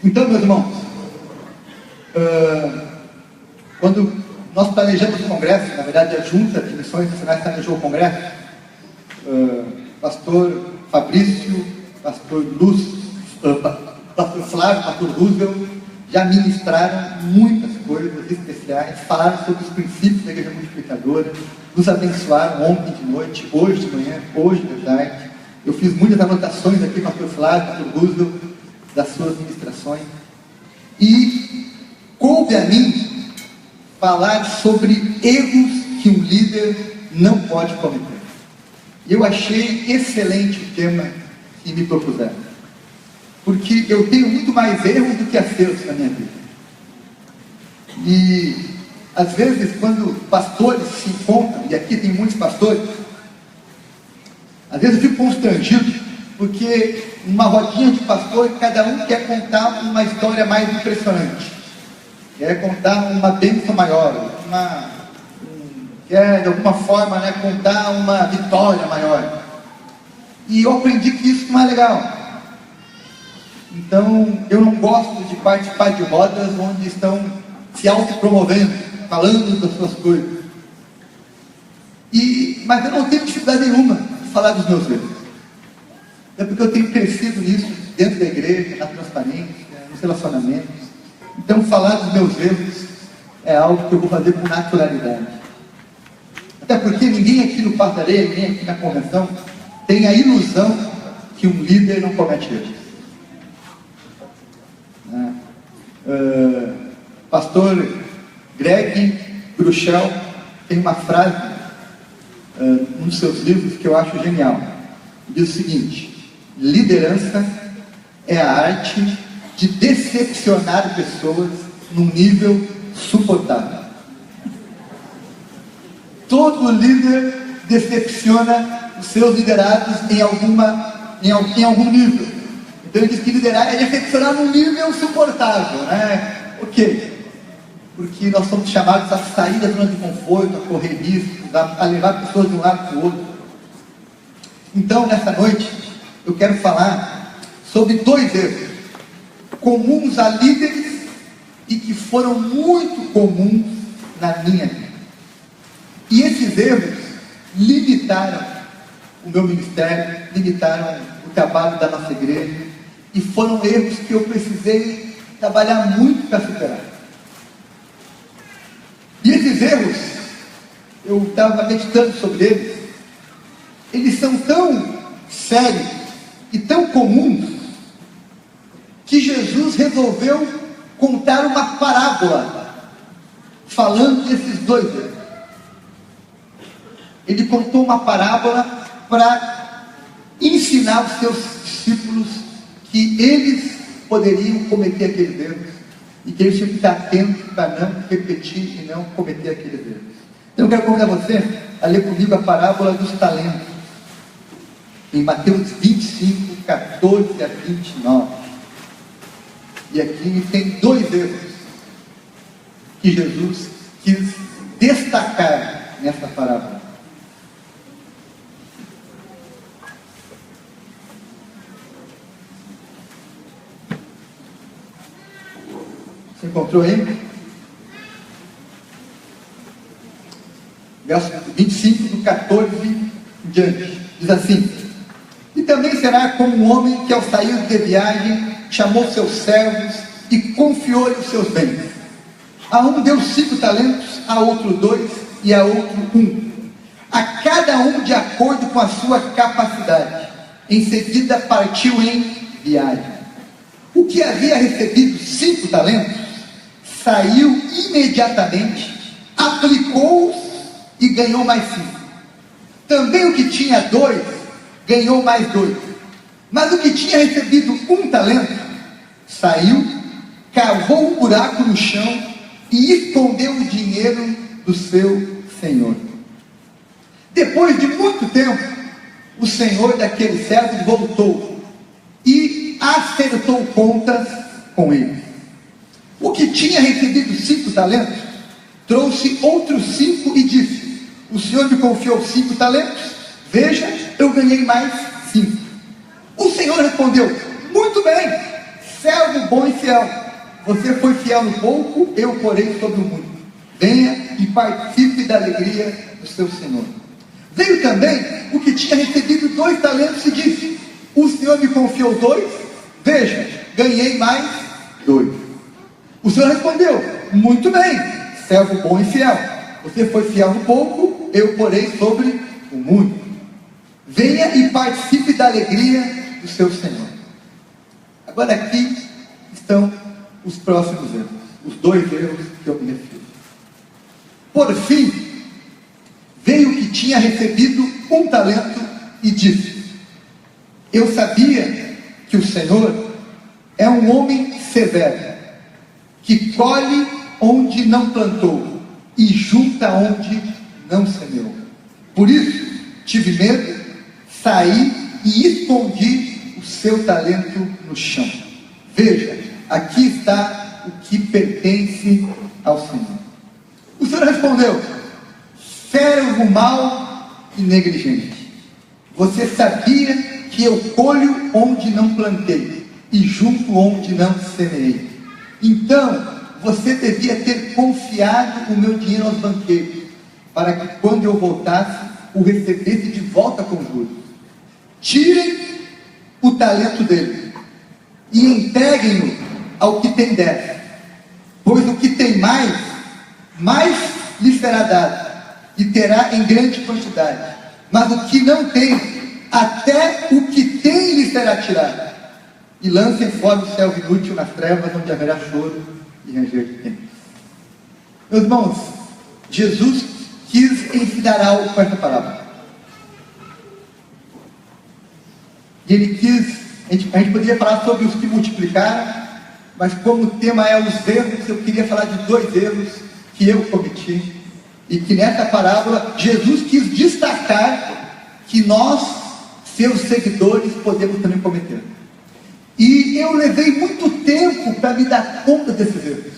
Então, meus irmãos, quando nós planejamos o congresso, na verdade a Junta de Missões Nacionais planejou o congresso, pastor Fabrício, pastor pastor Flávio, pastor Roosevelt, já ministraram muitas coisas especiais, falaram sobre os princípios da Igreja Multiplicadora, nos abençoaram ontem de noite, hoje de manhã, hoje de tarde. Eu fiz muitas anotações aqui, pastor Flávio, pastor Roosevelt, das suas ministrações. E coube a mim falar sobre erros que um líder não pode cometer. Eu achei excelente o tema que me propuseram, porque eu tenho muito mais erros do que acertos na minha vida. E às vezes, quando pastores se encontram, e aqui tem muitos pastores, às vezes eu fico constrangido, porque numa rodinha de pastor, cada um quer contar uma história mais impressionante, quer contar uma bênção maior, quer de alguma forma, contar uma vitória maior. E eu aprendi que isso não é legal. Então eu não gosto de participar de rodas onde estão se autopromovendo, falando das suas coisas. Mas eu não tenho dificuldade nenhuma de falar dos meus erros. É porque eu tenho crescido nisso, dentro da igreja, na transparência, nos relacionamentos. Então falar dos meus erros é algo que eu vou fazer com naturalidade. Até porque ninguém aqui no Passo da Areia, ninguém aqui na convenção, tem a ilusão que um líder não comete erros. Pastor Greg Bruchel tem uma frase num dos seus livros que eu acho genial. Diz o seguinte: liderança é a arte de decepcionar pessoas num nível suportável. Todo líder decepciona os seus liderados em algum nível. Então ele diz que liderar é decepcionar num nível suportável, Por quê? Porque nós somos chamados a sair da zona de conforto, a correr riscos, a levar pessoas de um lado para o outro. Então, nessa noite, eu quero falar sobre 2 erros comuns a líderes e que foram muito comuns na minha vida. E esses erros limitaram o meu ministério, limitaram o trabalho da nossa igreja, e foram erros que eu precisei trabalhar muito para superar. E esses erros, eu estava meditando sobre eles são tão sérios e tão comuns, que Jesus resolveu contar uma parábola, falando desses 2 erros. Ele contou uma parábola para ensinar os seus discípulos que eles poderiam cometer aqueles erros e que eles tinham que estar atentos para não repetir e não cometer aqueles erros. Então eu quero convidar você a ler comigo a parábola dos talentos, em Mateus 25, 14 a 29. E aqui tem 2 erros que Jesus quis destacar nessa parábola. Você encontrou aí? Verso 25, do 14 em diante. Diz assim: e também será como um homem que, ao sair de viagem, chamou seus servos e confiou-lhe os seus bens. A um deu 5 talentos, a outro 2 e a outro 1. A cada um de acordo com a sua capacidade. Em seguida partiu em viagem. O que havia recebido 5 talentos, saiu imediatamente, aplicou-os e ganhou mais 5. Também o que tinha 2, ganhou mais 2. Mas o que tinha recebido 1 talento, saiu, cavou um buraco no chão e escondeu o dinheiro do seu senhor. Depois de muito tempo, o senhor daquele servo voltou e acertou contas com ele. O que tinha recebido 5 talentos, trouxe outros 5 e disse: o senhor me confiou 5 talentos, veja, eu ganhei mais 5. O senhor respondeu: muito bem, servo bom e fiel, você foi fiel no pouco, eu porei sobre o muito. Venha e participe da alegria do seu Senhor. Veio também o que tinha recebido 2 talentos e disse: o Senhor me confiou 2, veja, ganhei mais 2. O Senhor respondeu: muito bem, servo bom e fiel, você foi fiel no pouco, eu porei sobre o muito. Venha e participe da alegria do seu Senhor. Agora aqui estão os próximos erros, os 2 erros que eu me refiro. Por fim, veio o que tinha recebido 1 talento e disse: eu sabia que o Senhor é um homem severo, que colhe onde não plantou e junta onde não semeou. Por isso, tive medo, saí e escondi o seu talento no chão. Veja, aqui está o que pertence ao Senhor. O Senhor respondeu: servo mau e negligente, você sabia que eu colho onde não plantei e junto onde não semeei. Então, você devia ter confiado o meu dinheiro aos banqueiros, para que quando eu voltasse, o recebesse de volta com juros. Tirem o talento dele e entreguem-no ao que tem 10, pois o que tem mais lhe será dado, e terá em grande quantidade. Mas o que não tem, até o que tem lhe será tirado. E lancem fora o servo inútil nas trevas, onde haverá choro e ranger de dentes. Meus irmãos, Jesus quis ensinar algo com essa palavra. E ele quis, a gente poderia falar sobre os que multiplicaram, mas como o tema é os erros, eu queria falar de 2 erros que eu cometi, e que nessa parábola Jesus quis destacar que nós, seus seguidores, podemos também cometer. E eu levei muito tempo para me dar conta desses erros,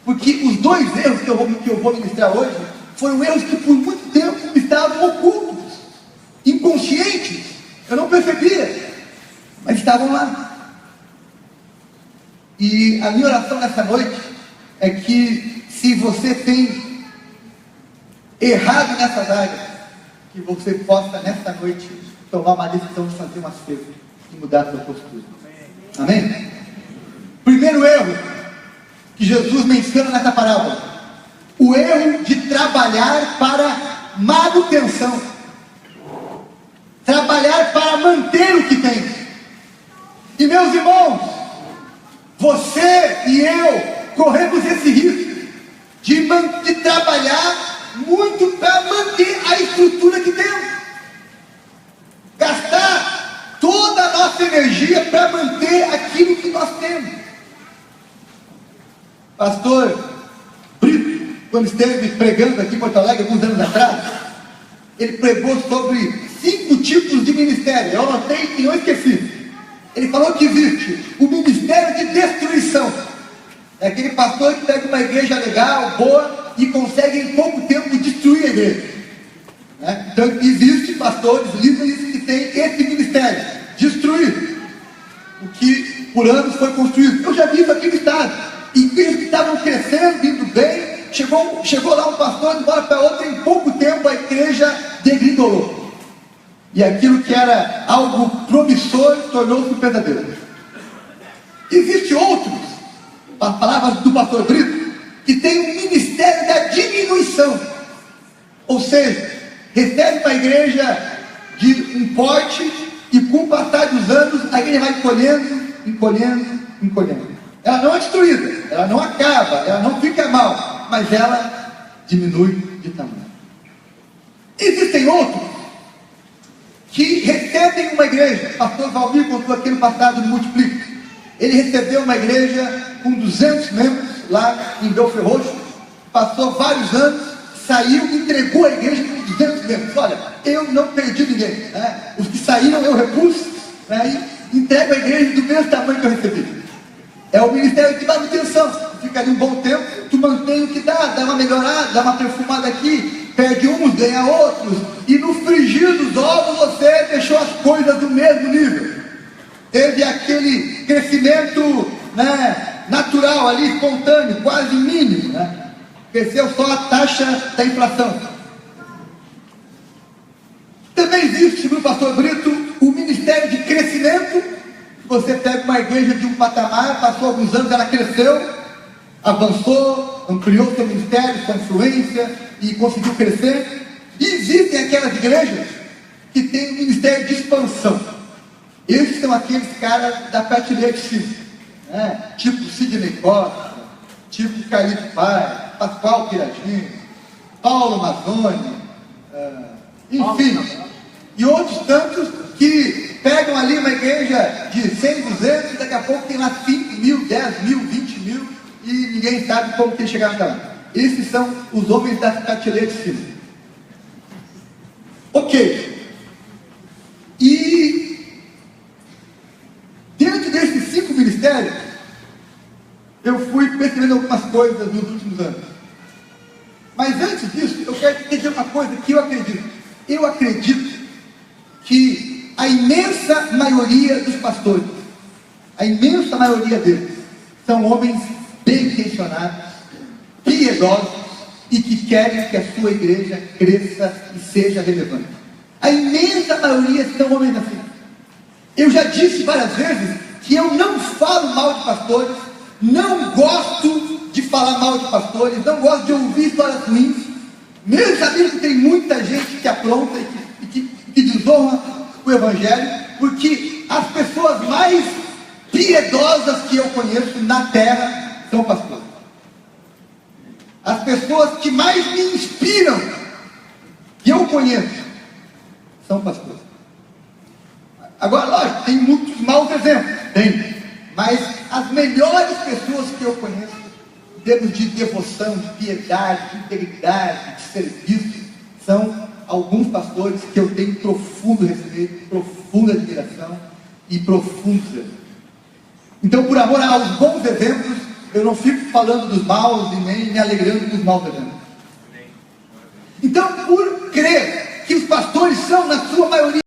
porque os 2 erros que eu vou ministrar hoje foram erros que por muito tempo estavam ocultos, inconscientes, eu não percebia, mas estavam lá. E a minha oração nessa noite é que, se você tem errado nessas áreas, que você possa nessa noite tomar uma decisão de fazer uma cesta e mudar a sua postura. Amém? Primeiro erro que Jesus menciona nessa parábola: o erro de trabalhar para manutenção, trabalhar para manter o que tem. E meus irmãos, você e eu corremos esse risco de trabalhar muito para manter a estrutura que temos, gastar toda a nossa energia para manter aquilo que nós temos. Pastor Brito, quando esteve pregando aqui em Porto Alegre alguns anos atrás, ele pregou sobre 5 tipos de ministério. Eu anotei e não esqueci. Ele falou que existe o ministério de destruição, é aquele pastor que pega uma igreja legal, boa, e consegue em pouco tempo destruir a igreja, né? Então existem pastores, líderes que têm esse ministério, destruir o que por anos foi construído. Eu já vi isso aqui no estado, igrejas que estavam crescendo, indo bem, chegou lá um pastor, de uma hora para outra, em pouco tempo a igreja degringolou, e aquilo que era algo promissor tornou-se um pesadelo. Existem outros, as palavras do pastor Brito, que tem um ministério da diminuição, ou seja, recebe uma igreja de um porte e com o passar dos anos a igreja vai encolhendo. Ela não é destruída, ela não acaba, ela não fica mal, mas ela diminui de tamanho. Existem outros que recebem uma igreja. Pastor Valmir contou aqui no passado no Multiplica. Ele recebeu uma igreja com 200 membros lá em Belfort Roxo, passou vários anos, saiu e entregou a igreja com 200 membros. Olha, eu não perdi ninguém, né? Os que saíram eu repus, né? E entrego a igreja do mesmo tamanho que eu recebi. É o ministério de manutenção. Fica ali um bom tempo, tu mantém o que dá uma melhorada, dá uma perfumada aqui, perde uns, ganha outros, e no frigir dos ovos você deixou as coisas do mesmo nível. Teve aquele crescimento né, natural ali, espontâneo, quase mínimo, né? Cresceu só a taxa da inflação. Também existe, segundo o pastor Brito, o ministério de crescimento. Você pega uma igreja de um patamar, passou alguns anos, ela cresceu, avançou, ampliou seu ministério, sua influência e conseguiu crescer. E existem aquelas igrejas que têm um ministério de expansão. Esses são aqueles caras da prateleira de cima, né? Tipo Sidney Costa, tipo Carlito Paz, Pascoal Piragini, Paulo Mazzoni, enfim, e outros tantos que pegam ali uma igreja de 100, 200, e daqui a pouco tem lá 5 mil, 10 mil, 20 mil, e ninguém sabe como que eles chegaram até lá. Esses são os homens da prateleira de cima. Ok. E dentro desses 5 ministérios, eu fui percebendo algumas coisas nos últimos anos. Mas antes disso, eu quero dizer uma coisa que eu acredito. Eu acredito que a imensa maioria dos pastores, a imensa maioria deles, são homens bem intencionados, piedosos e que querem que a sua igreja cresça e seja relevante. A imensa maioria são homens assim. Eu já disse várias vezes que eu não falo mal de pastores, não gosto de falar mal de pastores, não gosto de ouvir histórias ruins, mesmo sabendo que tem muita gente que apronta e que desonra o Evangelho, porque as pessoas mais piedosas que eu conheço na terra são pastores. As pessoas que mais me inspiram, que eu conheço, são pastores. Agora, lógico, tem muitos maus exemplos, tem, mas as melhores pessoas que eu conheço, em termos de devoção, de piedade, de integridade, de serviço, são alguns pastores que eu tenho profundo respeito, profunda admiração e profundo zelo. Então, por amor aos bons exemplos, eu não fico falando dos maus e nem me alegrando dos maus exemplos. Então, por crer que os pastores são, na sua maioria,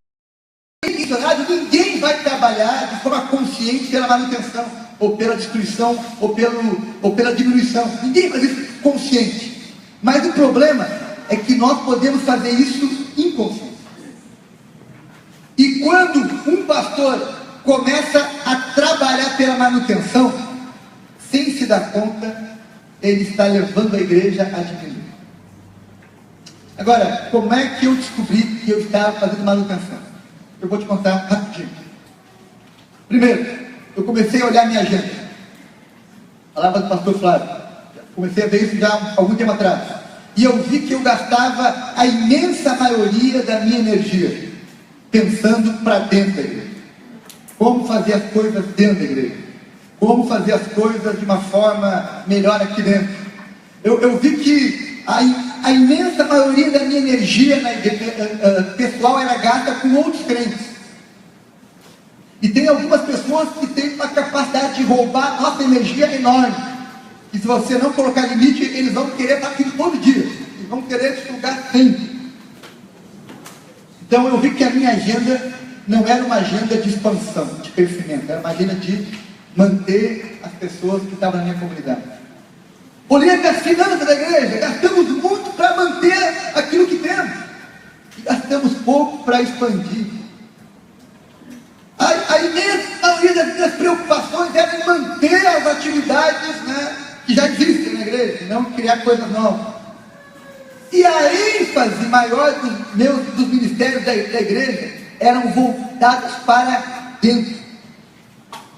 intencionados, ninguém vai trabalhar de forma consciente pela manutenção, ou pela destruição, ou pela diminuição. Ninguém faz isso consciente. Mas o problema é que nós podemos fazer isso inconsciente. E quando um pastor começa a trabalhar pela manutenção, sem se dar conta, ele está levando a igreja a diminuir. Agora, como é que eu descobri que eu estava fazendo manutenção? Eu vou te contar rapidinho. Primeiro, eu comecei a olhar minha agenda. Falava do pastor Flávio. Comecei a ver isso já há algum tempo atrás. E eu vi que eu gastava a imensa maioria da minha energia pensando para dentro da igreja. Como fazer as coisas dentro da igreja. Como fazer as coisas de uma forma melhor aqui dentro. Eu vi que a imensa maioria da minha energia pessoal era gasta com outros crentes. E tem algumas pessoas que têm uma capacidade de roubar nossa energia enorme. E se você não colocar limite, eles vão querer estar aqui todo dia. Eles vão querer te sugar sempre. Então eu vi que a minha agenda não era uma agenda de expansão, de crescimento. Era uma agenda de manter as pessoas que estavam na minha comunidade. Olhei para as finanças da igreja, gastamos muito para manter aquilo que temos. E gastamos pouco para expandir. A imensa maioria das minhas preocupações era em manter as atividades, né, que já existem na igreja, não criar coisas novas. E a ênfase maior dos ministérios da igreja eram voltados para dentro,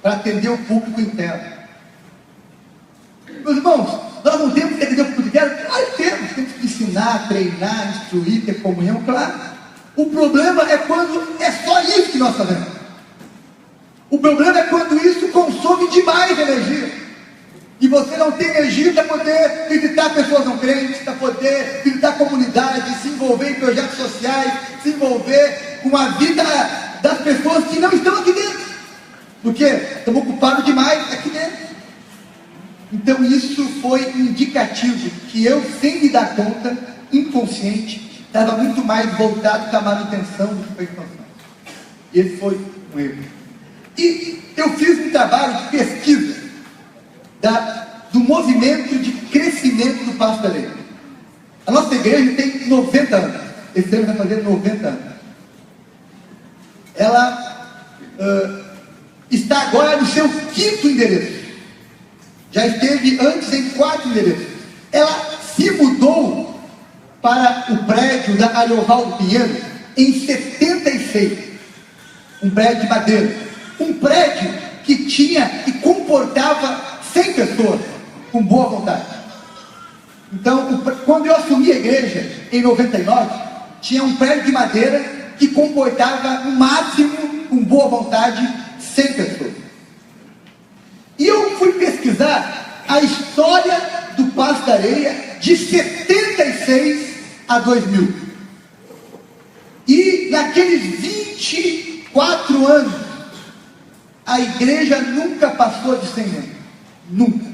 para atender o público interno. Meus irmãos, nós não temos que atender o público interno? Claro que temos que ensinar, treinar, instruir, ter comunhão, claro. O problema é quando é só isso que nós fazemos. O problema é quando isso consome demais energia. E você não tem energia para poder visitar pessoas não crentes, para poder visitar comunidades, se envolver em projetos sociais, se envolver com a vida das pessoas que não estão aqui dentro. Porque estamos ocupados demais aqui dentro. Então isso foi um indicativo que eu, sem me dar conta, inconsciente, estava muito mais voltado para a manutenção do que para a expansão. Esse foi um erro. E eu fiz um trabalho de pesquisa do movimento de crescimento do Paço da Areia. A nossa igreja tem 90 anos. Esse ano vai fazer 90 anos. Ela está agora no seu 5º endereço. Já esteve antes em 4 endereços. Ela se mudou para o prédio da Ariovaldo Pinheiro em 76. Um prédio de madeira. Um prédio que tinha e comportava 100 pessoas com boa vontade. Então, quando eu assumi a igreja, em 99, tinha um prédio de madeira que comportava, no máximo, com boa vontade, 100 pessoas. E eu fui pesquisar a história do Paço da Areia de 76 a 2000. E naqueles 24 anos, a igreja nunca passou de 100 membros. Nunca.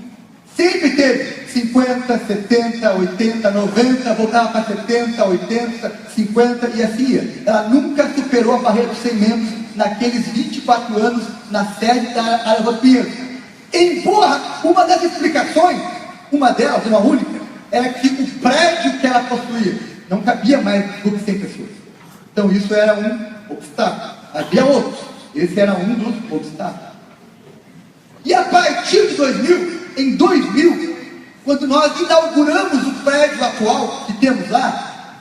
Sempre teve 50, 70, 80, 90, voltava para 70, 80, 50 e assim ia. Ela nunca superou a barreira dos 100 membros naqueles 24 anos na sede da Ariovaldo Pinheiro. Embora uma das explicações, uma delas, uma única, era que o prédio que ela possuía não cabia mais do que 100 pessoas. Então isso era um obstáculo. Havia outros. Esse era um dos obstáculos. E a partir de 2000, em 2000, quando nós inauguramos o prédio atual que temos lá,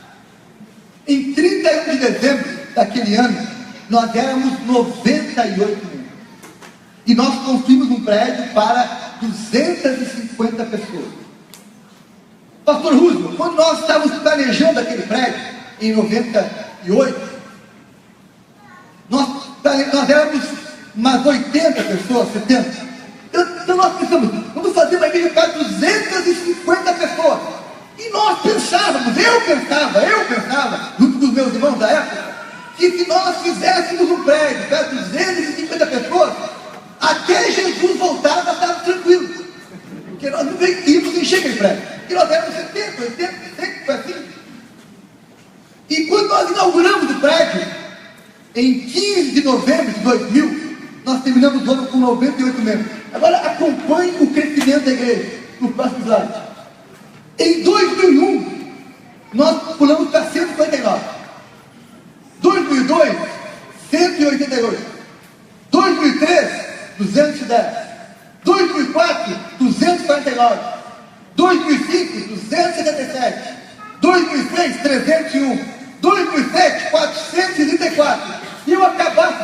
em 31 de dezembro daquele ano, nós éramos 98 membros. E nós construímos um prédio para 250 pessoas. Pastor Roosevelt, quando nós estávamos planejando aquele prédio, em 98, nós éramos umas 80 pessoas, 70. Então nós pensamos, vamos fazer uma igreja para 250 pessoas. E nós pensávamos, eu pensava, junto com os meus irmãos da época, que se nós fizéssemos um prédio para 250 pessoas, até Jesus voltar, nós estávamos tranquilos. Porque nós não íamos encher aquele prédio. Porque nós éramos 70, 80, 100, foi assim. E quando nós inauguramos o prédio, em 15 de novembro de 2000, nós terminamos o ano com 98 membros. Agora acompanhe o crescimento da igreja nos próximos anos. Em 2001, nós pulamos para 149. 2002, 188. 2003, 210. 2004, 249. 2005, 277. 2006, 301. 2007, 434. Se eu acabasse,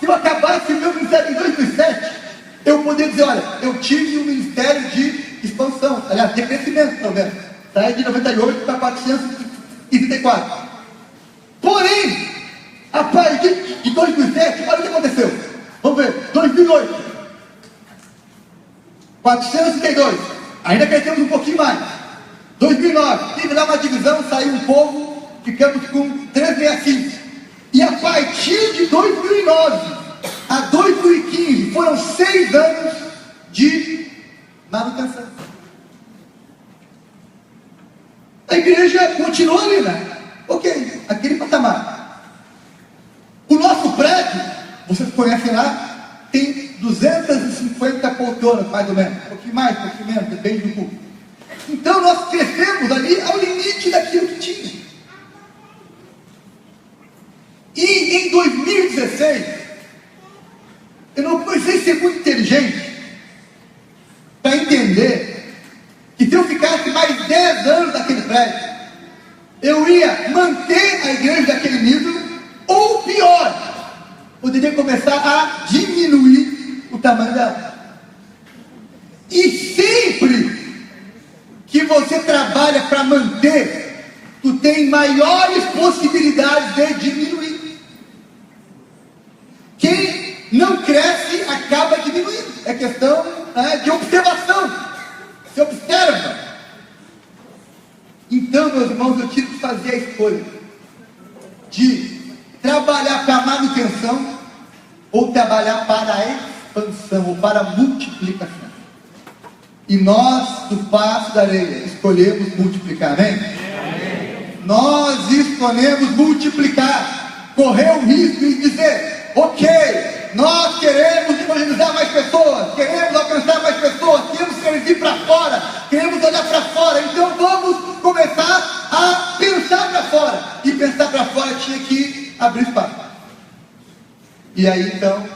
se eu acabasse o meu ministério em 2007, eu poderia dizer, olha, eu tive um ministério de expansão, aliás, de crescimento, pelo menos. Sai de 98 para 434. Porém, a partir de 2007, olha o que aconteceu. Vamos ver, 2008. 432. Ainda crescemos um pouquinho mais. 2009, teve lá uma divisão, saiu um povo, ficamos com 365. E a partir de 2009 a 2015, foram 6 anos de manutenção. A igreja continuou ali, né? Ok, aquele patamar. O nosso prédio, vocês conhecem lá, tem 250 poltronas, mais ou menos. Um pouquinho mais, um pouquinho menos, depende do público. Então nós crescemos ali ao limite daquilo que tinha. E em 2016, eu não precisei ser muito inteligente para entender que se eu ficasse mais 10 anos naquele prédio, eu ia manter a igreja daquele nível, ou pior, poderia começar a diminuir o tamanho dela. E sempre que você trabalha para manter, tu tem maiores possibilidades de diminuir. Quem não cresce acaba diminuindo. É questão de observação. Se observa. Então, meus irmãos, eu tive que fazer a escolha de trabalhar para a manutenção ou trabalhar para a expansão ou para a multiplicação. E nós, do Paço da Areia, escolhemos multiplicar, amém? Nós escolhemos multiplicar, correr o risco e dizer, ok, nós queremos evangelizar mais pessoas, queremos alcançar mais pessoas, ir para fora, queremos olhar para fora, então vamos começar a pensar para fora. E pensar para fora tinha que abrir espaço. E aí então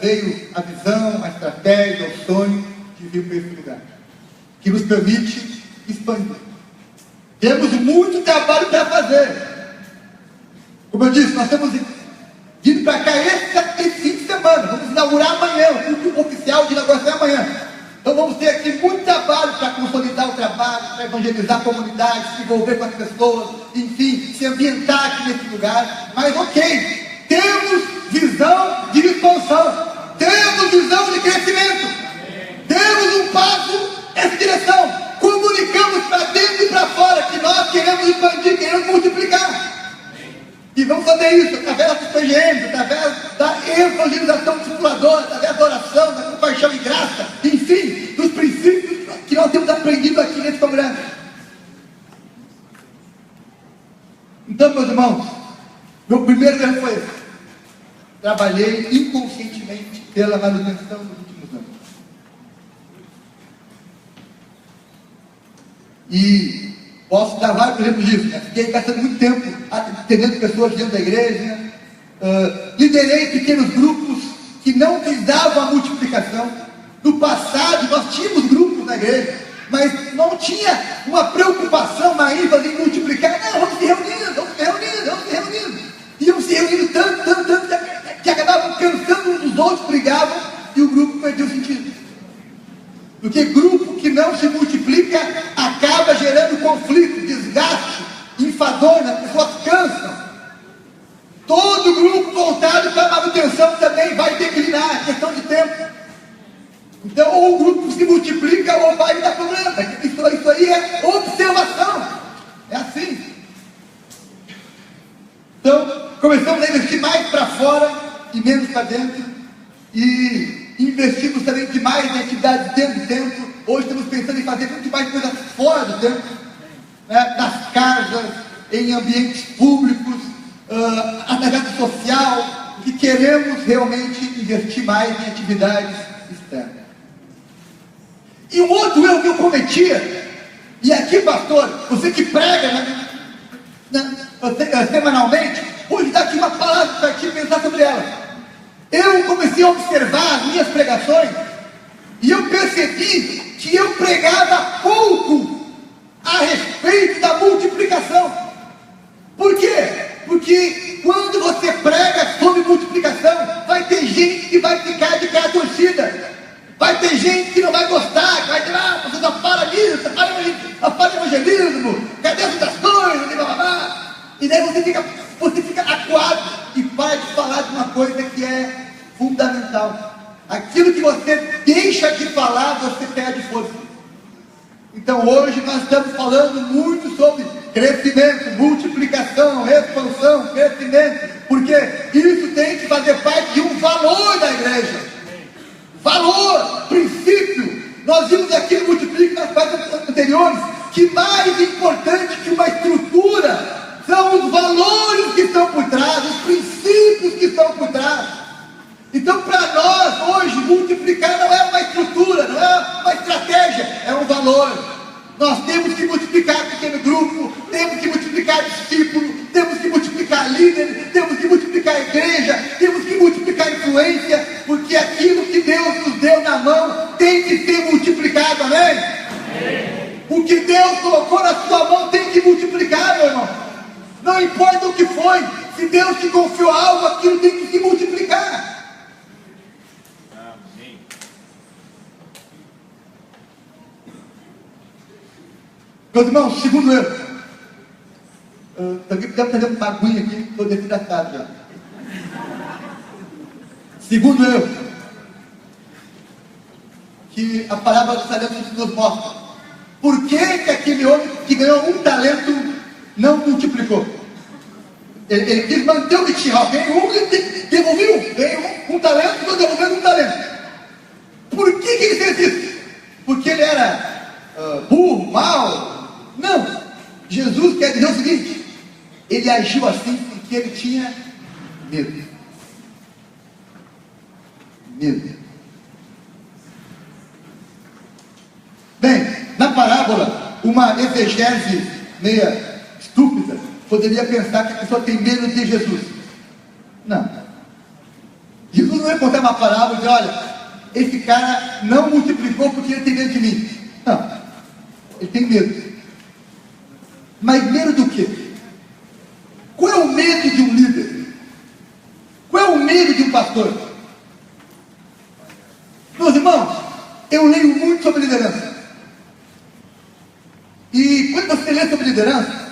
veio a visão, a estratégia, o sonho de vir para esse lugar, que nos permite expandir. Temos muito trabalho para fazer. Como eu disse, nós estamos vindo para cá esse fim de semana. Vamos inaugurar amanhã, o culto oficial de inauguração é amanhã. Então vamos ter aqui muito trabalho para consolidar o trabalho, para evangelizar a comunidade, se envolver com as pessoas, enfim, se ambientar aqui nesse lugar. Mas ok, temos visão de expansão, temos visão de crescimento, temos um passo nessa direção. Comunicamos para dentro e para fora que nós queremos expandir, queremos multiplicar. E vamos fazer isso através dos PGMs, através da evangelização discipuladora, através da oração, da compaixão e graça, enfim, dos princípios que nós temos aprendido aqui nesse congresso. Então, meus irmãos, meu primeiro erro foi esse. Trabalhei inconscientemente pela manutenção dos últimos anos. E posso dar vários exemplos disso, né? Fiquei gastando muito tempo atendendo pessoas dentro da igreja, liderei pequenos grupos que não visavam a multiplicação. No passado nós tínhamos grupos na igreja, mas não tinha uma preocupação, uma ênfase em multiplicar. Não, vamos se reunindo, vamos se reunindo, vamos se reunindo. Iam se reunindo tanto, que acabavam cansando uns dos outros, brigavam, e o grupo perdeu o sentido. Porque grupo que não se multiplica acaba gerando conflito, desgaste, enfadonho, as pessoas cansam. Todo grupo voltado para a manutenção também vai declinar, é questão de tempo. Então, ou o grupo se multiplica ou vai dar problema. Isso aí é observação. É assim. Então, começamos a investir mais para fora e menos para dentro. E investimos também demais em atividades dentro do templo. Hoje estamos pensando em fazer muito mais coisas fora do templo, né? Nas casas, em ambientes públicos, através do social, que queremos realmente investir mais em atividades externas. E um outro erro que eu cometia, e aqui, pastor, você que prega semanalmente, hoje dá aqui uma palavra para ti pensar sobre ela. Eu comecei a observar as minhas pregações e eu percebi que eu pregava pouco a respeito da multiplicação. Por quê? Porque quando você prega sobre multiplicação, vai ter gente que vai ficar de cara torcida. Vai ter gente que não vai gostar, que vai dizer, você só fala nisso, só fala evangelismo, cadê as outras coisas, e blá blá blá. E daí você fica acuado e para de falar de uma coisa que é fundamental. Aquilo que você deixa de falar, você perde força. Então hoje nós estamos falando muito sobre crescimento, multiplicação, expansão, crescimento, porque isso tem que fazer parte de um valor da igreja. Valor, princípio. Nós vimos aqui no Multiplique nas partes anteriores que mais importante que uma estrutura são os valores que estão por trás, os princípios que estão por trás. Então, para nós, hoje, multiplicar não é uma estrutura, não é uma estratégia, é um valor. Nós temos que multiplicar pequeno grupo, temos que multiplicar discípulo, temos que multiplicar líder, temos que multiplicar igreja, temos que multiplicar influência, porque aquilo que Deus nos deu na mão tem que ser multiplicado, amém? O que Deus colocou na sua mão tem que multiplicar, meu irmão. Não importa o que foi, se Deus te confiou algo, aquilo tem que se multiplicar. Meus irmãos, segundo erro. Também podemos fazer uma aguinha aqui, estou desidratado já. Segundo erro, que a palavra do Salão nos mostra. Por que aquele homem que ganhou um talento não multiplicou? Ele quis manter o que tinha. Ganhou um, ele devolveu um. Ganhou um talento, estou devolvendo um talento. Por que ele fez isso? Porque ele era burro, mau? Não. Jesus quer dizer o seguinte: ele agiu assim porque ele tinha medo. Medo. uma exegese meia estúpida poderia pensar que a pessoa tem medo de Jesus. Não. Jesus não vai contar uma parábola e dizer, olha, esse cara não multiplicou porque ele tem medo de mim. Não. Ele tem medo. Mas medo do quê? Qual é o medo de um líder? Qual é o medo de um pastor? Meus irmãos, eu leio muito sobre liderança. E quando você lê sobre liderança,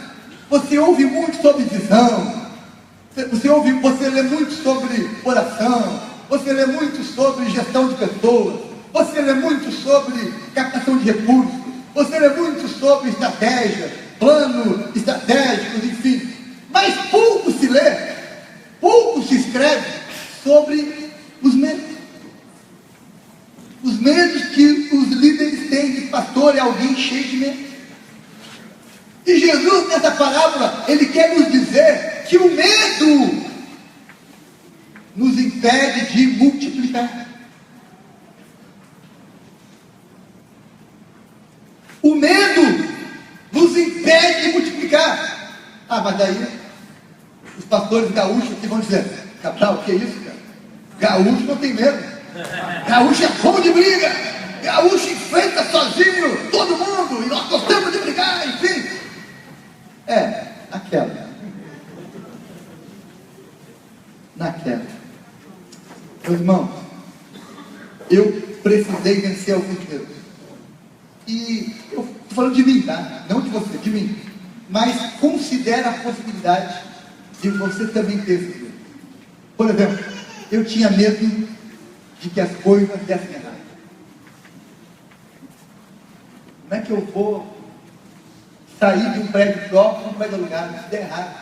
você ouve muito sobre visão, você lê muito sobre oração, você lê muito sobre gestão de pessoas, você lê muito sobre captação de recursos, você lê muito sobre estratégia, plano estratégicos, enfim. Mas pouco se lê, pouco se escreve sobre os medos. Os medos que os líderes têm de pastor é alguém cheio de medo. E Jesus, nessa parábola, ele quer nos dizer que o medo nos impede de multiplicar. O medo nos impede de multiplicar. Ah, mas daí os pastores gaúchos aqui vão dizer, Cabral, o que é isso, cara? Gaúcho não tem medo. Gaúcho é bom de briga. Gaúcho enfrenta sozinho todo mundo. E nós gostamos de brigar, enfim. Naquela. Meus irmãos, eu precisei vencer alguns medos. E eu estou falando de mim, tá? Não de você, de mim. Mas considera a possibilidade de você também ter esse medo. Por exemplo, eu tinha medo de que as coisas dessem errado. Como é que eu vou sair de um prédio próprio para um prédio alugado? Se der errado.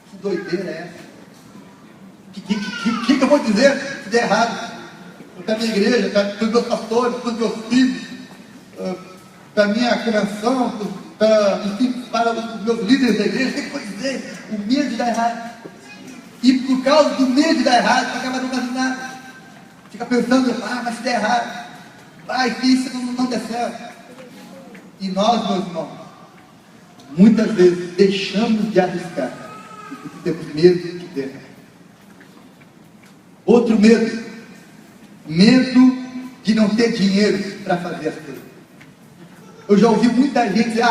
Que doideira é essa? O que eu vou dizer se der errado? Para a minha igreja, para os meus pastores, para os meus filhos, para a minha convenção, para os meus líderes da igreja, o que eu vou dizer? O medo de dar errado. E por causa do medo de dar errado, você acaba não fazendo nada. Fica pensando, mas se der errado, se isso não der certo. E nós, meus irmãos, muitas vezes deixamos de arriscar, porque temos medo de der errado. Outro medo, medo de não ter dinheiro para fazer as coisas. Eu já ouvi muita gente dizer,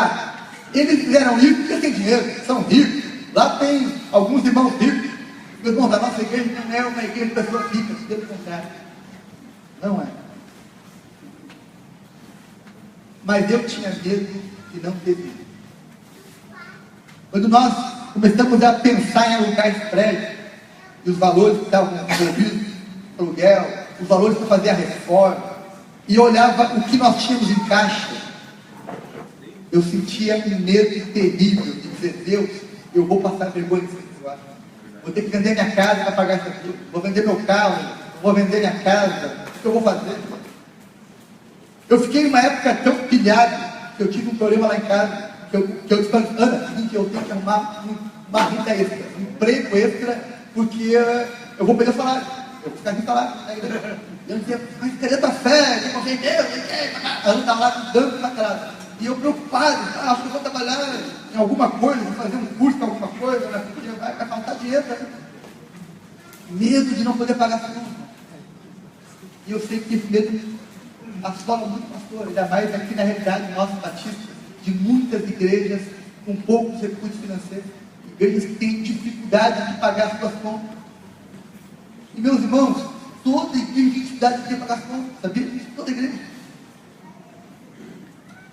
eles fizeram isso porque têm dinheiro, são ricos. Lá tem alguns irmãos ricos. Meus irmãos, a nossa igreja não é uma igreja de pessoas ricas, pelo contrário. Não é. Mas eu tinha medo de não ter dinheiro. Quando nós começamos a pensar em alugar esse prédio, e os valores que estavam envolvidos no aluguel, os valores para fazer a reforma, e eu olhava o que nós tínhamos em caixa, eu sentia um medo terrível de dizer, Deus, eu vou passar vergonha nesse negócio. Vou ter que vender minha casa para pagar isso aqui, vou vender meu carro, vou vender minha casa, o que eu vou fazer? Eu fiquei uma época tão pilhado, que eu tive um problema lá em casa, que eu disse para Ana, seguinte, eu tenho que arrumar uma renda extra, um emprego extra, porque eu vou perder o salário, eu vou ficar sem salário. Eu dizia, mas cadê tua fé? Eu confio em Deus, a Ana estava lá dando na casa. E eu preocupado, acho que eu vou trabalhar em alguma coisa, vou fazer um curso em alguma coisa, né? Porque vai faltar dinheiro. Né? Medo de não poder pagar as contas. E eu sei que esse medo assola muito pastor, ainda mais aqui na realidade nossa batista, de muitas igrejas com poucos recursos financeiros, igrejas que têm dificuldade de pagar as suas contas. E meus irmãos, toda igreja tem dificuldade de pagar as contas, sabia disso? Toda igreja.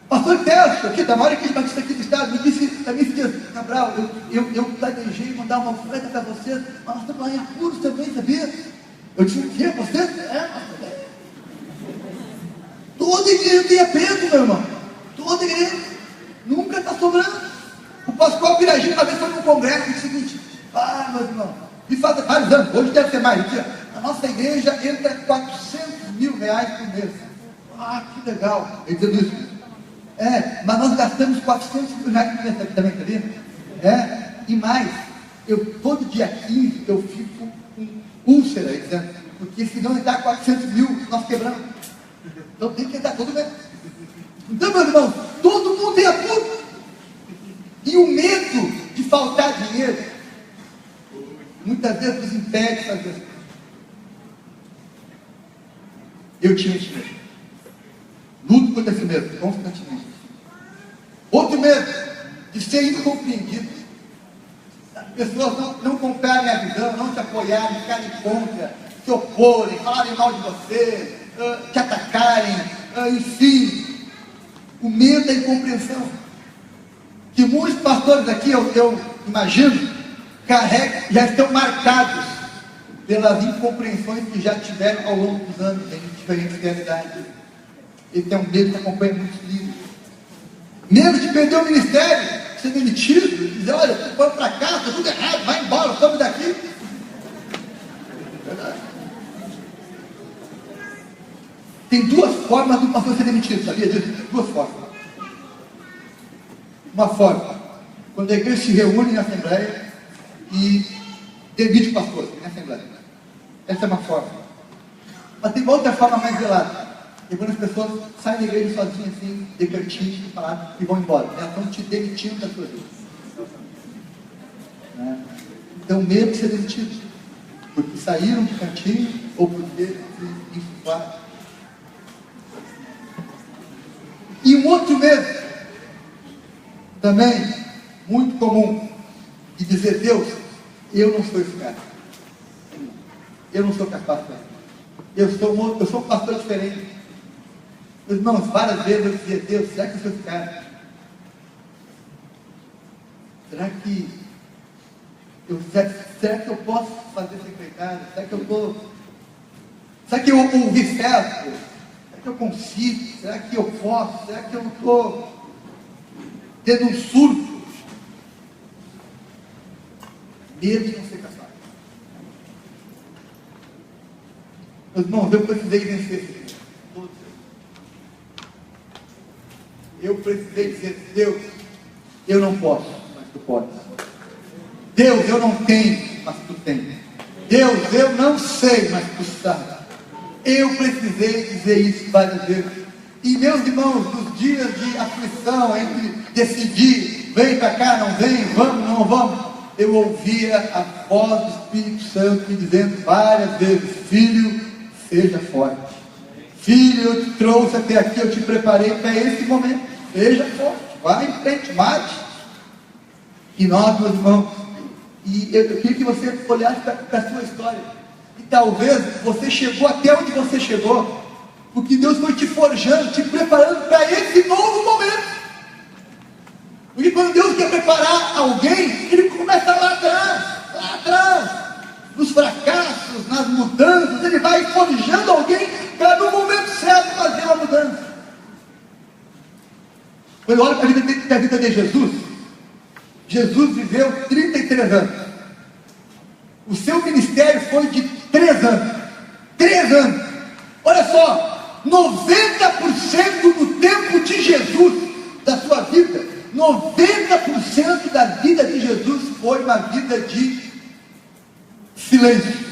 Pastor Tércio, aqui da maior igreja batista aqui do estado, me disse também esse dia, Cabral, eu planejei mandar uma oferta para vocês, mas nós estamos lá em apuros também, sabia? Eu disse, o quê? Vocês? Pastor. Toda igreja tem aperto, meu irmão. Toda igreja. Nunca está sobrando. O pastor Piragim, uma vez foi num congresso, disse o seguinte, meu irmão, e faz vários anos, hoje deve ser mais, a nossa igreja entra 400 mil reais por mês. Que legal. Ele dizendo isso. Mas nós gastamos 400 mil reais por mês também, sabia? E mais, todo dia 15 eu fico com úlcera, dizendo, porque se não entrar 400 mil, nós quebramos. Então tem que entrar todo mês. Então, meus irmãos, impede de fazer as coisas. Eu tinha esse medo. Luto contra esse medo, constantemente. Outro medo, de ser incompreendido. As pessoas não comprarem a visão, não te apoiarem, ficarem contra, se oporem, falarem mal de você, te atacarem, enfim. O medo da incompreensão. Que muitos pastores aqui, eu imagino, já estão marcados pelas incompreensões que já tiveram ao longo dos anos em diferentes realidades. Ele tem um medo que acompanha muitos livros. Medo de perder o ministério, ser demitido, dizer, olha, tu foi para cá, está tudo errado, vai embora, some daqui. Verdade. Tem duas formas do pastor ser demitido, sabia disso? Duas formas. Uma forma, quando a igreja se reúne na Assembleia e demite o pastor na Assembleia. Essa é uma forma. Mas tem uma outra forma mais velada. E quando as pessoas saem da igreja sozinhas assim, de cantinho, e vão embora. Elas estão te demitindo da sua vida. Então, medo de ser demitido. Porque saíram de cantinho ou porque se enfuaram. E um outro medo, também muito comum, de dizer, Deus, eu não sou esse cara. Eu não sou capaz de fazer. Eu sou um pastor diferente. Meus irmãos, várias vezes eu dizia, Deus, será que eu sou esse cara? Será que eu posso fazer secretário? Será que eu ouvi certo? Será que eu consigo? Será que eu posso? Será que eu não estou tendo um surto? Medo de não ser capaz. Meus irmãos, eu precisei vencer esse medo. Eu precisei dizer, Deus, eu não posso, mas tu podes. Deus, eu não tenho, mas tu tens. Deus, eu não sei, mas tu sabes. Eu precisei dizer isso várias vezes. E meus irmãos, nos dias de aflição, entre decidir, vem para cá, não vem, vamos, não vamos, eu ouvia a voz do Espírito Santo me dizendo várias vezes, filho, seja forte. Filho, eu te trouxe até aqui, eu te preparei para esse momento. Seja forte, vá em frente, mate. E nós, meus irmãos, e eu queria que você olhasse para a sua história. E talvez você chegou até onde você chegou, porque Deus foi te forjando, te preparando para esse novo momento. Porque quando Deus quer preparar alguém, Ele começa lá atrás, nos fracassos, nas mudanças, Ele vai forjando alguém para no momento certo fazer uma mudança. Quando eu olho para a vida de Jesus, Jesus viveu 33 anos. O seu ministério foi de 3 anos. 3 anos. Olha só, 90% do tempo de Jesus, da sua vida, 90% da vida de Jesus foi uma vida de silêncio.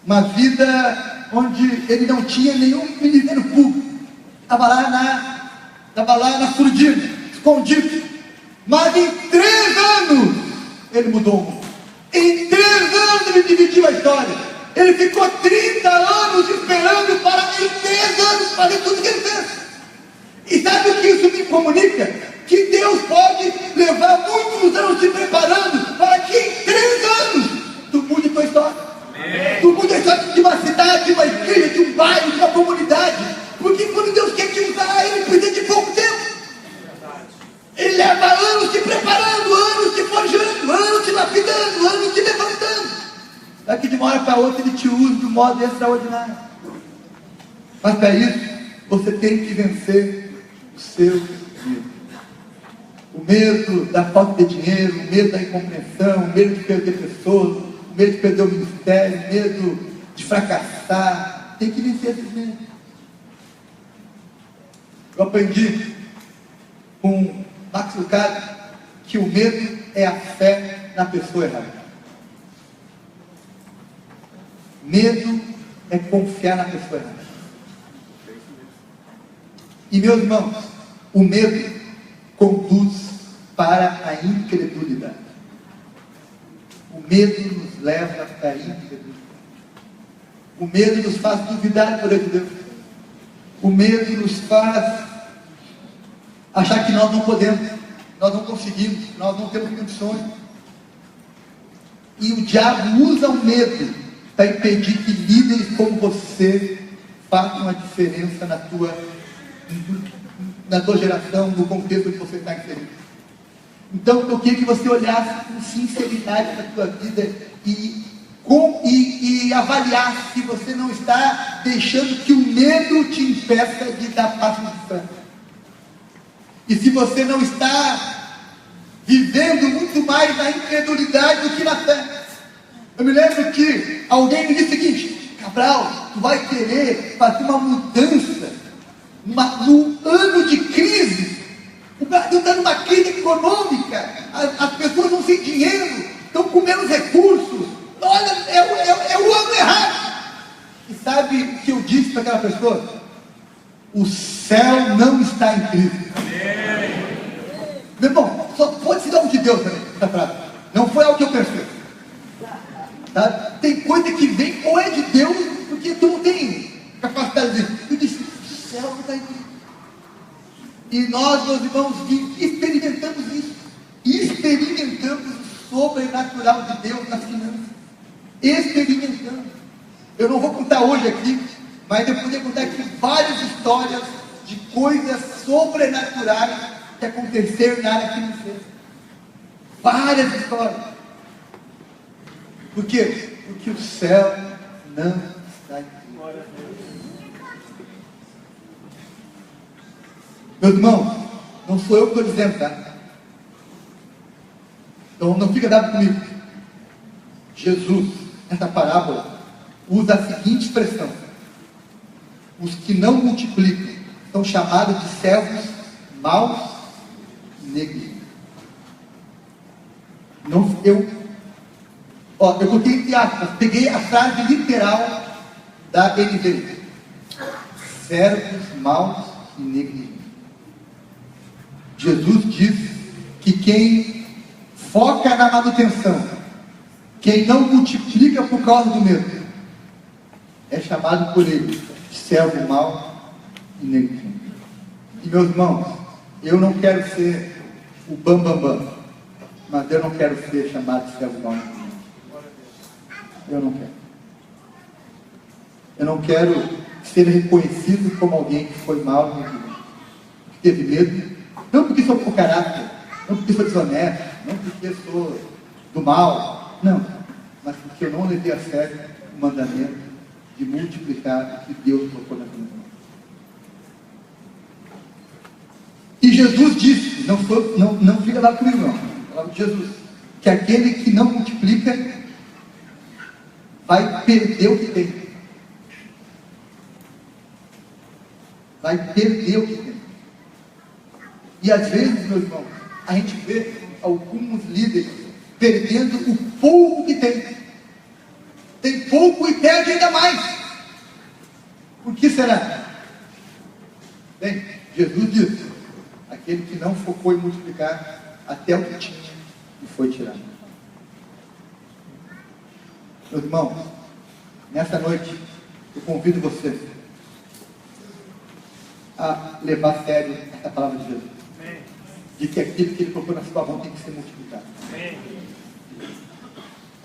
Uma vida onde ele não tinha nenhum ministério público. Estava lá na surdina, escondido. Mas em 3 anos, ele mudou o mundo. Em 3 anos, ele dividiu a história. Ele ficou 30 anos esperando para, em 3 anos, fazer tudo o que ele fez. E sabe o que isso me comunica? Que Deus pode levar muitos anos se preparando para que em 3 anos, tu mude a tua história. Amém. Tu mude a história de uma cidade, de uma igreja, de um bairro, de uma comunidade. Porque quando Deus quer te usar, Ele precisa de pouco tempo. Ele leva anos te preparando, anos te forjando, anos te lapidando, anos te levantando. Daqui de uma hora para outra Ele te usa de um modo extraordinário. Mas para isso, você tem que vencer o seu medo. O medo da falta de dinheiro, o medo da incompreensão, o medo de perder pessoas, o medo de perder o ministério, o medo de fracassar. Tem que vencer esses medos. Eu aprendi com Max Lucado que o medo é a fé na pessoa errada. Medo é confiar na pessoa errada. E meus irmãos, o medo conduz para a incredulidade. O medo nos leva para incredulidade. O medo nos faz duvidar do poder de Deus. O medo nos faz achar que nós não podemos, nós não conseguimos, nós não temos condições. E o diabo usa o medo para impedir que líderes como você façam a diferença na tua geração, no contexto que você está inserido. Então, eu queria que você olhasse com sinceridade na tua vida e avaliasse se você não está deixando que o medo te impeça de dar passos de fé. E se você não está vivendo muito mais na incredulidade do que na fé. Eu me lembro que alguém me disse o seguinte: Cabral, tu vai querer fazer uma mudança no ano de crise. O Brasil está numa crise econômica, as pessoas não têm dinheiro, estão com menos recursos. Olha, é o ano errado. E sabe o que eu disse para aquela pessoa? O céu não está em crise. Meu irmão, só pode ser algo de Deus também, essa frase. Não foi algo que eu pensei. Tá? Tem coisa que vem ou é de Deus, porque tu não tem capacidade de. Eu disse, o céu não está em crise. E nós, meus irmãos, experimentamos isso. Experimentamos o sobrenatural de Deus nas finanças. Experimentamos. Eu não vou contar hoje aqui, mas eu poderia contar aqui várias histórias de coisas sobrenaturais que aconteceram na área financeira. Várias histórias. Por quê? Porque o céu não está em crise. Meus irmãos, não sou eu que estou dizendo, tá? Então não fica dado comigo. Jesus, nessa parábola, usa a seguinte expressão: os que não multiplicam são chamados de servos maus e negligentes. Eu botei entre aspas, peguei a frase literal da NVI. Servos maus e negligentes. Jesus diz que quem foca na manutenção, quem não multiplica por causa do medo, é chamado por ele de servo mau e negligente. E meus irmãos, eu não quero ser o bambambam, mas eu não quero ser chamado de servo mau e negligente. Eu não quero. Eu não quero ser reconhecido como alguém que foi mau e negligente, que teve medo. Não porque sou por caráter, não porque sou desonesto, não porque sou do mal, não, mas porque eu não levei a sério o mandamento de multiplicar o que Deus colocou na minha mão. E Jesus disse, não fica lá comigo não, falava de Jesus, que aquele que não multiplica vai perder o que tem. Vai perder o que tem. E às vezes, meus irmãos, a gente vê alguns líderes perdendo o pouco que tem. Tem pouco e perde ainda mais. Por que será? Bem, Jesus disse: aquele que não focou em multiplicar, até o que tinha e foi tirado. Meus irmãos, nessa noite, eu convido você a levar a sério essa palavra de Jesus. De que aquilo que ele colocou na sua mão tem que ser multiplicado.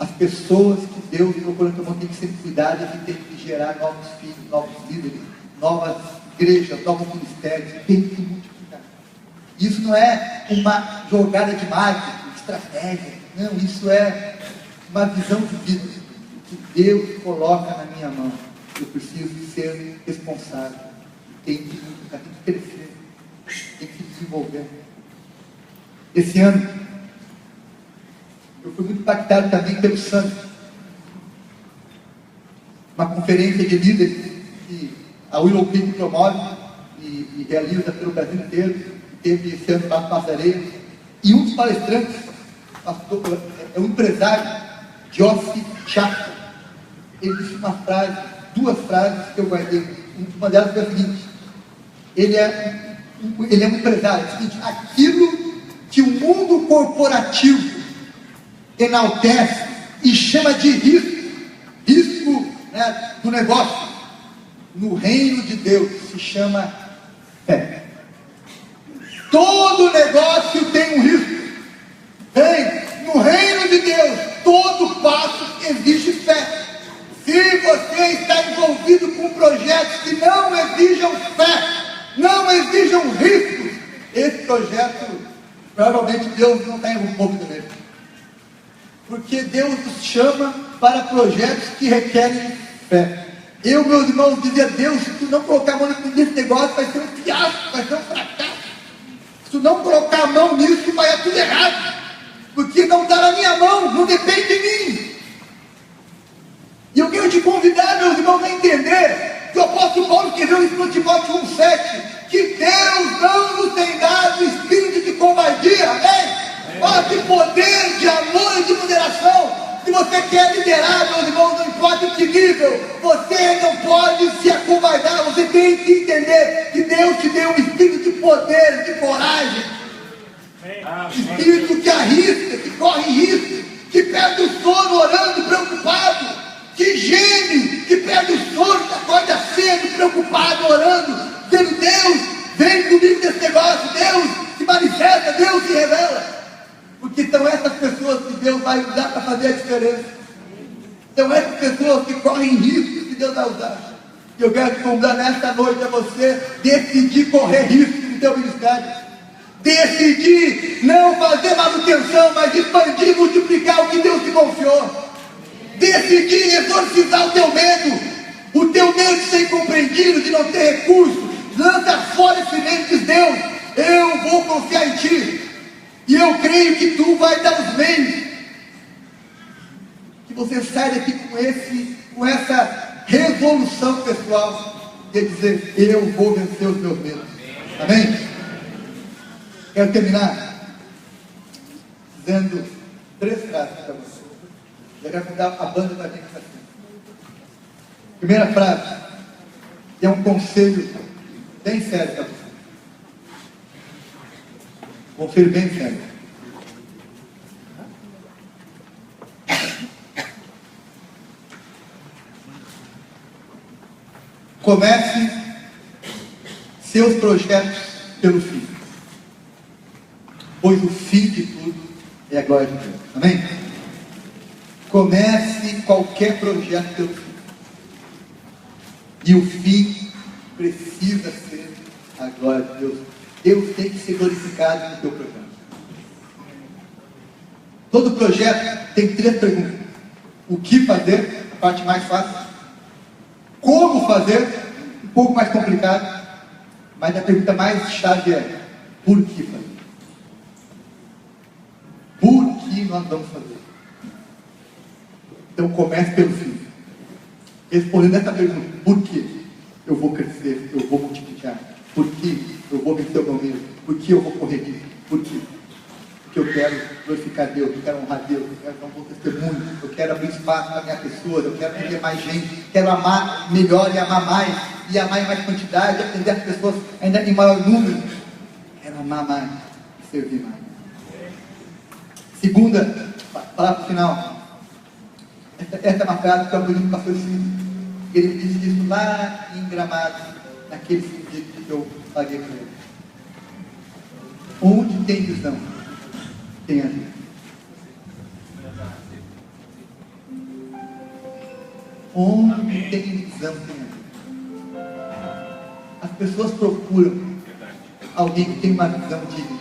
As pessoas que Deus colocou na sua mão tem que ser cuidadas e tem que gerar novos filhos, novos líderes, novas igrejas, novos ministérios. Tem que multiplicar. Isso não é uma jogada de marketing, estratégia. Não, isso é uma visão de vida. O que Deus coloca na minha mão, eu preciso ser responsável. Tem que multiplicar, tem que crescer, tem que desenvolver. Esse ano, eu fui muito impactado também pelo Santos. Uma conferência de líderes que a Willow Creek promove e realiza pelo Brasil inteiro. Teve esse ano lá no Passareia. E um dos palestrantes é um empresário, Jossi Chaco. Ele disse uma frase, duas frases que eu guardei. Uma delas foi a seguinte: ele é um empresário. É o seguinte: aquilo que o mundo corporativo enaltece, e chama de risco, né, do negócio. No reino de Deus se chama fé. Todo negócio tem um risco. Bem, no reino de Deus, todo passo exige fé. Se você está envolvido com projetos que não exijam fé, não exijam riscos, esse projeto, provavelmente Deus não está envolvido nele. Porque Deus nos chama para projetos que requerem fé. Eu, meus irmãos, dizia: Deus, se tu não colocar a mão nesse negócio, vai ser um fiasco, vai ser um fracasso. Se tu não colocar a mão nisso, vai dar tudo errado. Porque não está na minha mão, não depende de mim. E eu quero te convidar, meus irmãos, a entender que o apóstolo Paulo escreveu isso no Timóteo 1,7, que Deus não nos tem dado espírito de covardia, amém? Mas de poder, de amor e de moderação. Se você quer liderar, meus irmãos, não importa em que nível, você não pode se acovardar. Você tem que entender que Deus te deu um espírito de poder, de coragem, espírito que arrisca, que corre risco, que perde o sono orando, preocupado, que geme, que perde o sono, que acorda cedo, preocupado, orando, dizendo: Deus, vem comigo nesse negócio, Deus se manifesta, Deus se revela. Porque são essas pessoas que Deus vai usar para fazer a diferença. São essas pessoas que correm riscos que Deus vai usar. E eu quero te convidar nesta noite a você decidir correr riscos no teu ministério. Decidir não fazer manutenção, mas expandir e multiplicar o que Deus te confiou. Decidir exorcizar o teu medo de ser incompreendido, de não ter recursos. Lança fora esse medo, diz: Deus, eu vou confiar em Ti. E eu creio que Tu vai dar os meios. Que você saia daqui com essa resolução pessoal de dizer: eu vou vencer os meus medos. Amém? Quero terminar dizendo 3 frases para você. Eu quero convidar a banda para vir aqui. Primeira frase, e é um conselho bem sério para você. Conselho bem sério. Comece seus projetos pelo fim, pois o fim de tudo é a glória de Deus. Amém? Comece qualquer projeto pelo fim, e o fim precisa ser a glória de Deus. Deus tem que ser glorificado no teu projeto. Todo projeto tem 3 perguntas: o que fazer, a parte mais fácil; como fazer, um pouco mais complicado, mas a pergunta mais chave é: por que fazer? Por que nós vamos fazer? Então comece pelo fim, respondendo essa pergunta: por que eu vou crescer, eu vou multiplicar? Por que eu vou vencer o meu medo? Por que eu vou correr risco? Por quê? Porque eu quero glorificar Deus, eu quero honrar Deus, eu quero dar um bom testemunho, eu quero abrir espaço para a minha pessoa, eu quero atender mais gente, quero amar melhor e amar mais em mais quantidade, atender as pessoas ainda em maior número. Quero amar mais e servir mais. Segunda, palavra final. Essa é uma frase que eu aprendi com o pastor Cícero. Ele me disse isso lá em Gramado, naquele dia que eu paguei para ele. Onde tem visão, tem ajuda. Onde tem visão, tem ajuda. As pessoas procuram alguém que tem uma visão digna,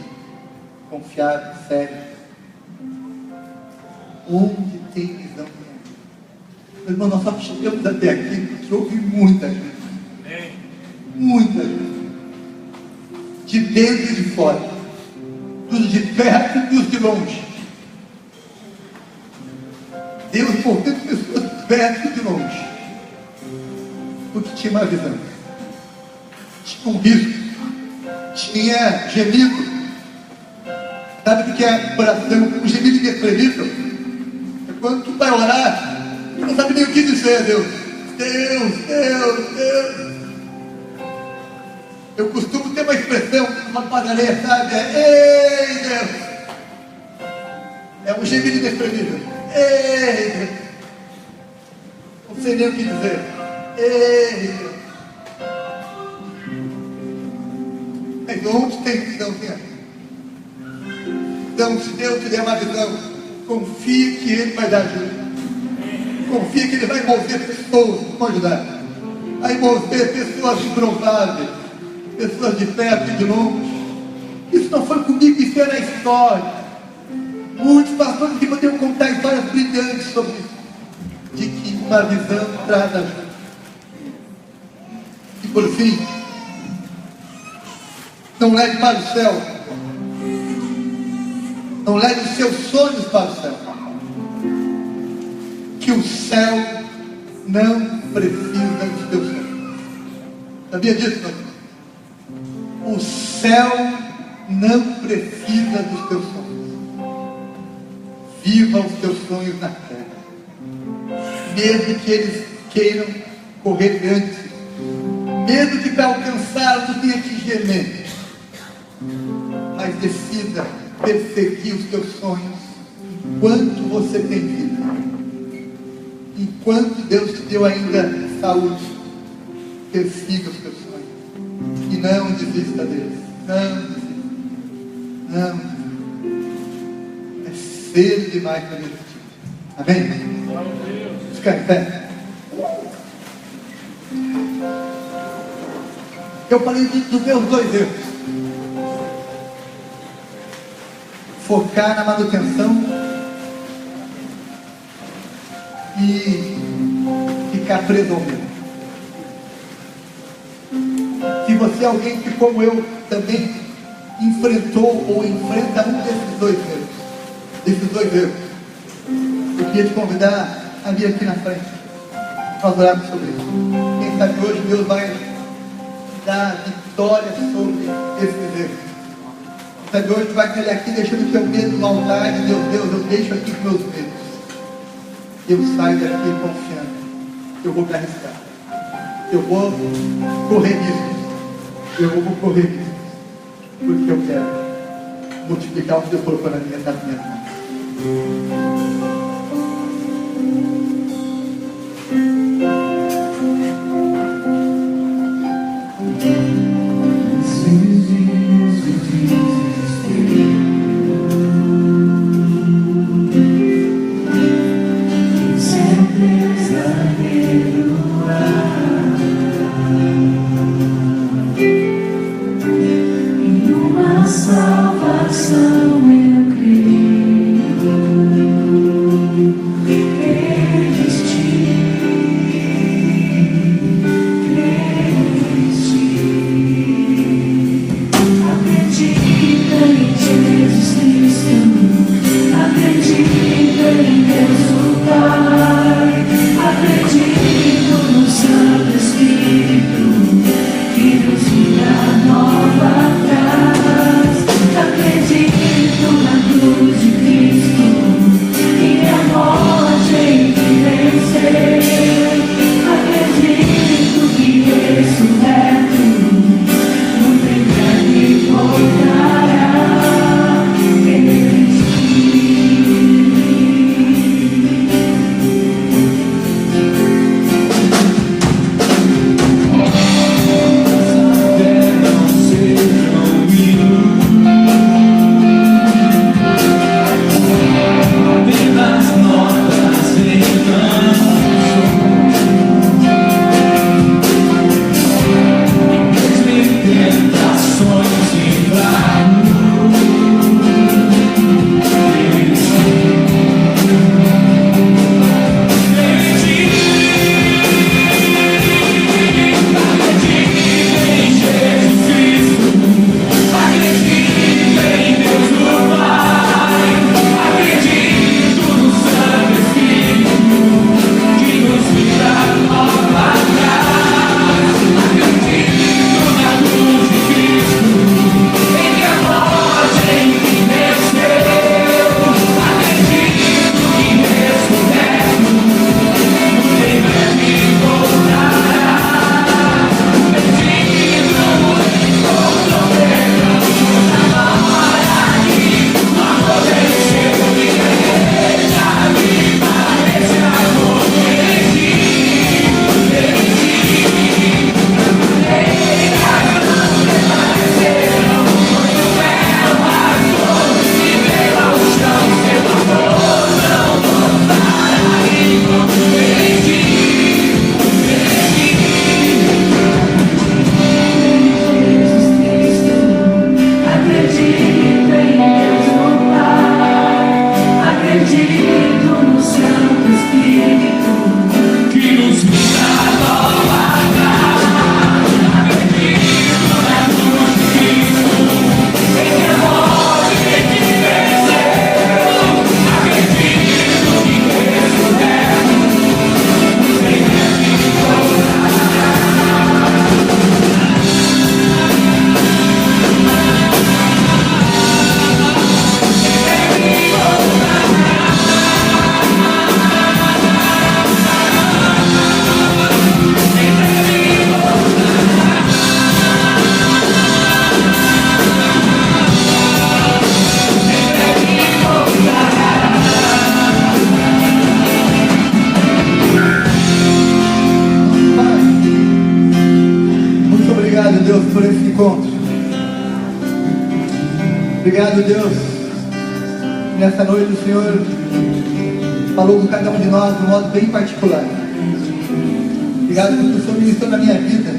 confiável, séria. Onde tem visão, tem ajuda. Meu irmão, nós só chegamos até aqui porque houve muita gente. Muita gente. De dentro e de fora. Dos de perto e dos de longe. Deus importando pessoas de perto e de longe. Porque tinha uma visão. Tinha um risco. Tinha gemido. Sabe o que é oração? Um gemido inexprimível. É quando tu vai orar, tu não sabe nem o que dizer a Deus. Deus, Deus, Deus. Eu costumo ter uma expressão, uma padaria, sabe? Ei, Deus! É um gemido inexprimível. Ei, Deus. Não sei nem o que dizer. Ei, Deus. Mas onde tem visão, Senhor? Então, se Deus te der uma visão, confie que Ele vai dar ajuda. Confie que Ele vai mover pessoas que vão ajudar. Vai mover pessoas improváveis, pessoas de perto e de longe. Isso não foi comigo, isso era a história. Muitos pastores que poderiam contar histórias brilhantes sobre isso. De que uma visão traz ajuda. E por fim, não leve para o céu. Não leve os seus sonhos para o céu. Que o céu não precisa dos teus sonhos. Sabia disso, não? O céu não precisa dos teus sonhos. Viva os teus sonhos na terra. Mesmo que eles queiram correr antes. Mesmo que para alcançá-los tenha que gemer. Mas decida perseguir os teus sonhos enquanto você tem vida. Enquanto Deus te deu ainda saúde, persiga os teus sonhos. E não desista deles. Não desista. Não. É cedo demais para desistir. Amém? Fica em pé. Eu falei dos meus 2 erros. Focar na manutenção e ficar preso ao medo. Se você é alguém que, como eu, também enfrentou ou enfrenta um desses dois erros, eu queria te convidar a vir aqui na frente. Nós orarmos sobre isso. Quem sabe hoje Deus vai dar vitória sobre esses erros. Sabe, hoje tu vai cair aqui deixando o teu medo no altar e Deus, eu deixo aqui os meus medos. Eu saio daqui confiando. Eu vou me arriscar. Eu vou correr riscos. Eu vou correr riscos. Porque eu quero multiplicar o que Deus colocou nas minhas mãos. Salvação eu creio. por esse encontro. Obrigado, Deus. Nessa noite o Senhor falou com cada um de nós de um modo bem particular. Obrigado porque o Senhor ministrou na minha vida.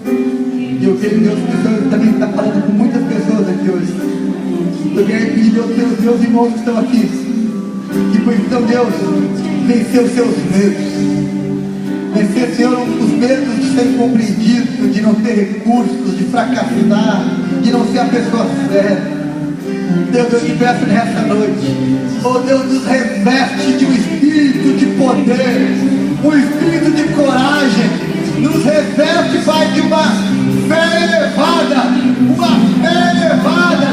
E eu creio, Deus, que o Senhor também está falando com muitas pessoas aqui hoje. Eu quero pedir, Deus, pelos meus irmãos que estão aqui, que possam, Deus, vencer os seus medos. Vencer, Senhor, os medos de ser compreendido, de não ter recursos, de fracassar, de não ser a pessoa séria. Deus, eu te peço nessa noite, oh Deus, nos reveste de um espírito de poder, um espírito de coragem, nos reveste, Pai, de uma fé elevada,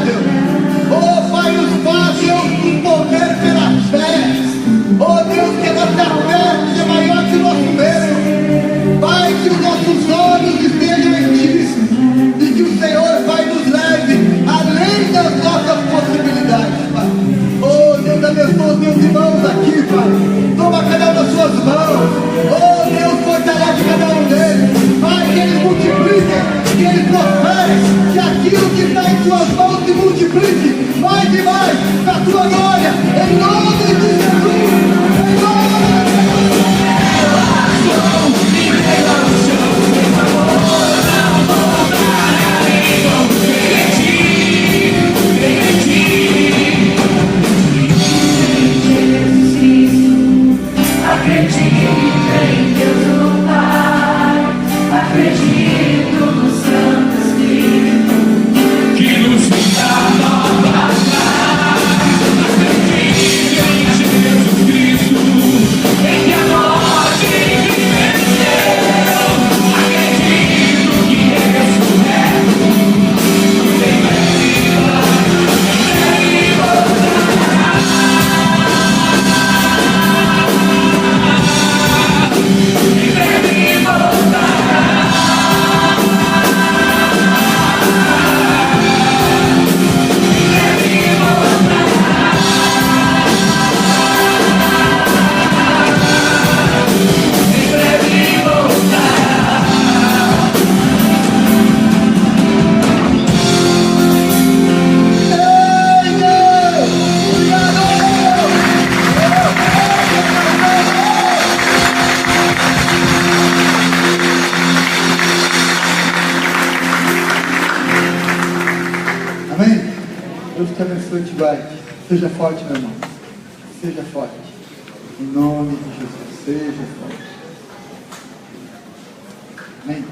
Deus. Oh Pai, nos faz, Deus, um poder pela fé. Oh Deus, que a nossa fé seja maior que o nosso medo. Pai, que os nossos olhos estejam em Ti, e que o Senhor, Pai, nos leve além das nossas possibilidades, Pai. Oh Deus, abençoa os meus irmãos aqui, Pai. Toma cada um das suas mãos. Oh Deus, fortalece cada um deles. Pai, que eles multipliquem, que eles prosperem, que aquilo que está em Suas mãos se multiplique mais e mais para a Tua glória, em nome de Jesus. Em nome de Deus te abençoe e te guarde. Seja forte, meu irmão. Seja forte. Em nome de Jesus. Seja forte. Amém.